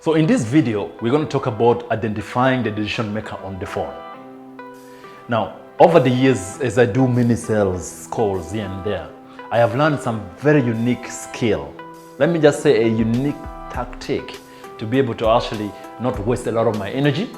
So in this video, we're going to talk about identifying the decision maker on the phone. Now, over the years, as I do many sales calls here and there, I have learned some very unique skill. Let me just say a unique tactic to be able to actually not waste a lot of my energy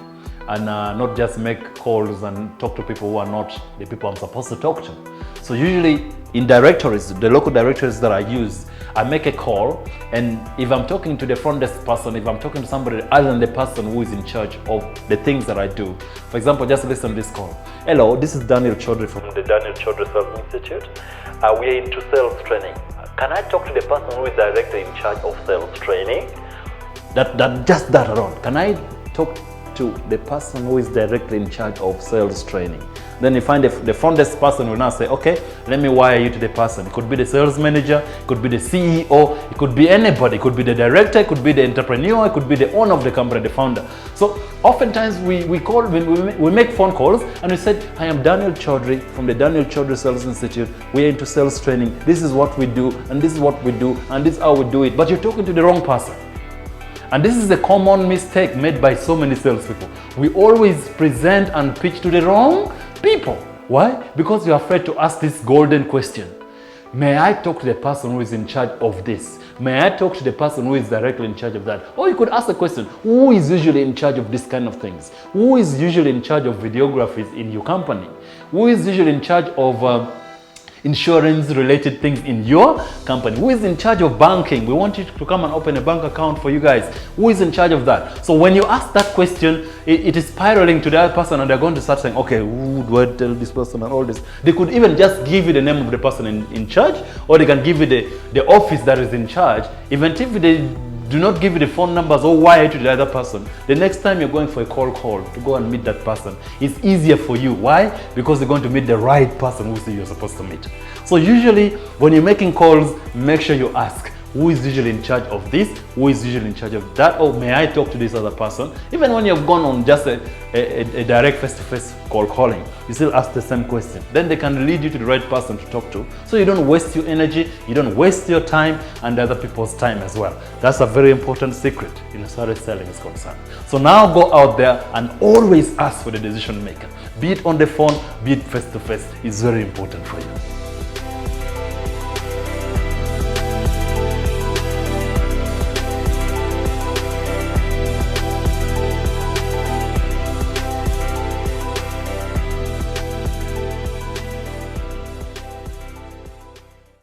and not just make calls and talk to people who are not the people I'm supposed to talk to. So usually in directories, the local directories that I use, I make a call, and if I'm talking to the front desk person, if I'm talking to somebody other than the person who is in charge of the things that I do. For example, just listen to this call. Hello, this is Daniel Choudry from the Daniel Choudry Sales Institute. We are into sales training. Can I talk to the person who is directly in charge of sales training? Just that alone. Can I talk to the person who is directly in charge of sales training? Then you find the front desk person will now say, okay, let me wire you to the person. It could be the sales manager, it could be the CEO, it could be anybody, it could be the director, it could be the entrepreneur, it could be the owner of the company, the founder. So oftentimes we call, we make phone calls and we said, I am Daniel Choudry from the Daniel Choudry Sales Institute. We are into sales training. This is what we do, and this is what we do, and this is how we do it. But you're talking to the wrong person. And this is a common mistake made by so many salespeople. We always present and pitch to the wrong people. Why? Because you're afraid to ask this golden question. May I talk to the person who is in charge of this? May I talk to the person who is directly in charge of that? Or you could ask the question, who is usually in charge of this kind of things? Who is usually in charge of videographies in your company? Who is usually in charge of insurance related things in your company? Who is in charge of banking? We want you to come and open a bank account for you guys. Who is in charge of that? So when you ask that question, it is spiraling to the other person, and they're going to start saying, okay, who do I tell this person and all this? They could even just give you the name of the person in charge, or they can give you the office that is in charge. Even if they do not give you the phone numbers or wire to the other person, the next time you're going for a call to go and meet that person, it's easier for you. Why? Because you're going to meet the right person who you're supposed to meet. So usually when you're making calls, make sure you ask, who is usually in charge of this? Who is usually in charge of that? Or may I talk to this other person? Even when you've gone on just a direct face-to-face calling, you still ask the same question. Then they can lead you to the right person to talk to. So you don't waste your energy, you don't waste your time and other people's time as well. That's a very important secret as far as selling is concerned. So now go out there and always ask for the decision maker. Be it on the phone, be it face-to-face, is very important for you.